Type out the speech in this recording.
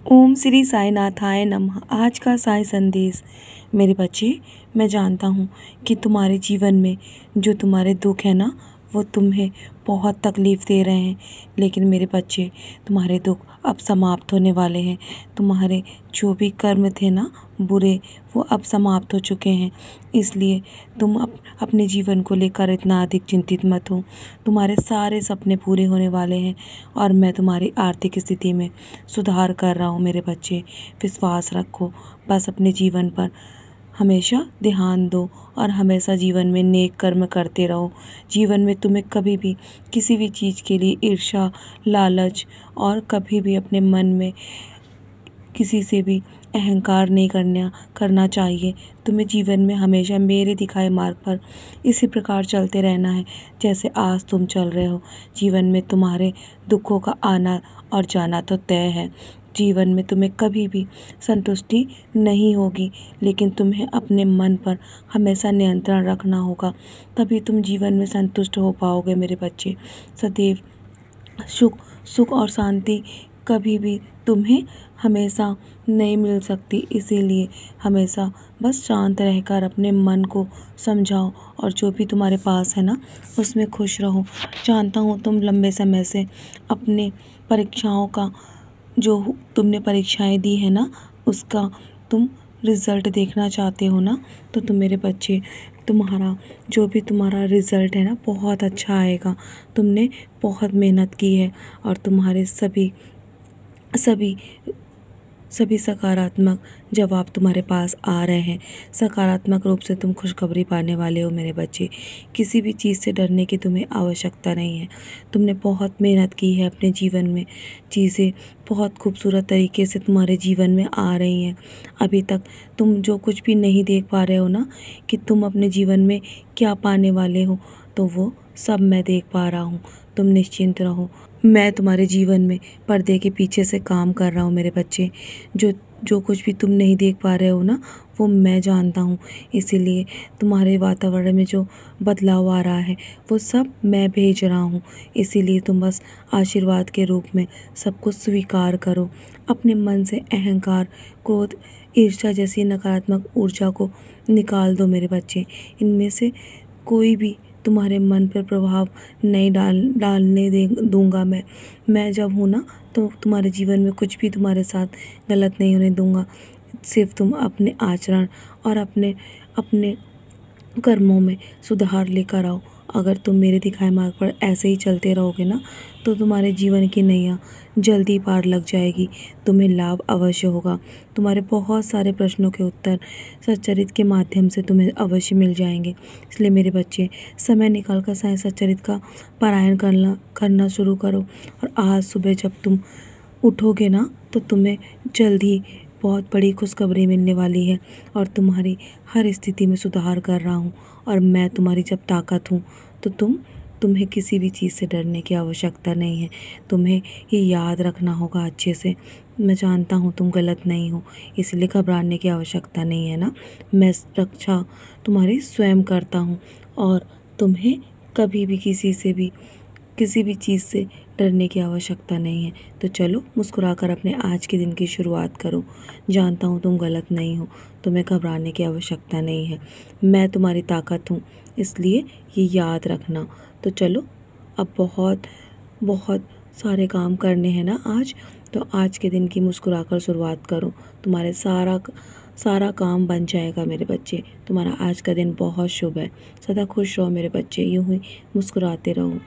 ओम श्री साईनाथाय नमः। आज का साई संदेश। मेरे बच्चे, मैं जानता हूँ कि तुम्हारे जीवन में जो तुम्हारे दुख है ना, वो तुम्हें बहुत तकलीफ़ दे रहे हैं। लेकिन मेरे बच्चे, तुम्हारे दुख अब समाप्त होने वाले हैं। तुम्हारे जो भी कर्म थे ना बुरे, वो अब समाप्त हो चुके हैं। इसलिए तुम अपने जीवन को लेकर इतना अधिक चिंतित मत हो। तुम्हारे सारे सपने पूरे होने वाले हैं और मैं तुम्हारी आर्थिक स्थिति में सुधार कर रहा हूँ। मेरे बच्चे, विश्वास रखो, बस अपने जीवन पर हमेशा ध्यान दो और हमेशा जीवन में नेक कर्म करते रहो। जीवन में तुम्हें कभी भी किसी भी चीज़ के लिए ईर्ष्या, लालच और कभी भी अपने मन में किसी से भी अहंकार नहीं करना चाहिए। तुम्हें जीवन में हमेशा मेरे दिखाए मार्ग पर इसी प्रकार चलते रहना है जैसे आज तुम चल रहे हो। जीवन में तुम्हारे दुखों का आना और जाना तो तय है। जीवन में तुम्हें कभी भी संतुष्टि नहीं होगी, लेकिन तुम्हें अपने मन पर हमेशा नियंत्रण रखना होगा, तभी तुम जीवन में संतुष्ट हो पाओगे। मेरे बच्चे, सदैव सुख और शांति कभी भी तुम्हें हमेशा नहीं मिल सकती। इसीलिए हमेशा बस शांत रहकर अपने मन को समझाओ और जो भी तुम्हारे पास है ना, उसमें खुश रहो। जानता हूँ तुम लंबे समय से अपने परीक्षाओं का, जो तुमने परीक्षाएं दी है ना, उसका तुम रिज़ल्ट देखना चाहते हो ना, तो तुम मेरे बच्चे, तुम्हारा जो भी तुम्हारा रिज़ल्ट है ना, बहुत अच्छा आएगा। तुमने बहुत मेहनत की है और तुम्हारे सभी सकारात्मक जवाब तुम्हारे पास आ रहे हैं। सकारात्मक रूप से तुम खुशखबरी पाने वाले हो। मेरे बच्चे, किसी भी चीज़ से डरने की तुम्हें आवश्यकता नहीं है। तुमने बहुत मेहनत की है अपने जीवन में, चीज़ें बहुत खूबसूरत तरीके से तुम्हारे जीवन में आ रही हैं। अभी तक तुम जो कुछ भी नहीं देख पा रहे हो ना कि तुम अपने जीवन में क्या पाने वाले हो, तो वो सब मैं देख पा रहा हूँ। तुम निश्चिंत रहो, मैं तुम्हारे जीवन में पर्दे के पीछे से काम कर रहा हूँ। मेरे बच्चे, जो कुछ भी तुम नहीं देख पा रहे हो ना, वो मैं जानता हूँ। इसीलिए तुम्हारे वातावरण में जो बदलाव आ रहा है, वो सब मैं भेज रहा हूँ। इसीलिए तुम बस आशीर्वाद के रूप में सब कुछ स्वीकार करो। अपने मन से अहंकार, क्रोध, ईर्ष्या जैसी नकारात्मक ऊर्जा को निकाल दो। मेरे बच्चे, इनमें से कोई भी तुम्हारे मन पर प्रभाव नहीं डालने दूंगा। मैं जब हूँ ना, तो तुम्हारे जीवन में कुछ भी तुम्हारे साथ गलत नहीं होने दूंगा। सिर्फ तुम अपने आचरण और अपने कर्मों में सुधार लेकर आओ। अगर तुम मेरे दिखाए मार्ग पर ऐसे ही चलते रहोगे ना, तो तुम्हारे जीवन की नैया जल्दी पार लग जाएगी। तुम्हें लाभ अवश्य होगा। तुम्हारे बहुत सारे प्रश्नों के उत्तर सच्चरित के माध्यम से तुम्हें अवश्य मिल जाएंगे। इसलिए मेरे बच्चे, समय निकाल कर साई सच्चरित का पारायण करना शुरू करो। और आज सुबह जब तुम उठोगे ना, तो तुम्हें जल्दी बहुत बड़ी खुशखबरी मिलने वाली है और तुम्हारी हर स्थिति में सुधार कर रहा हूँ। और मैं तुम्हारी जब ताकत हूँ, तो तुम्हें किसी भी चीज़ से डरने की आवश्यकता नहीं है। तुम्हें ये याद रखना होगा अच्छे से। मैं जानता हूँ तुम गलत नहीं हो, इसलिए घबराने की आवश्यकता नहीं है ना। मैं रक्षा तुम्हारी स्वयं करता हूँ और तुम्हें कभी भी किसी भी चीज़ से डरने की आवश्यकता नहीं है। तो चलो, मुस्कुराकर अपने आज के दिन की शुरुआत करो। जानता हूँ तुम गलत नहीं हो, तुम्हें घबराने की आवश्यकता नहीं है। मैं तुम्हारी ताकत हूँ, इसलिए ये याद रखना। तो चलो, अब बहुत बहुत सारे काम करने हैं ना आज, तो आज के दिन की मुस्कुराकर शुरुआत करो। तुम्हारे सारा काम बन जाएगा। मेरे बच्चे, तुम्हारा आज का दिन बहुत शुभ है। सदा खुश रहो मेरे बच्चे, यूँ ही मुस्कुराते रहो।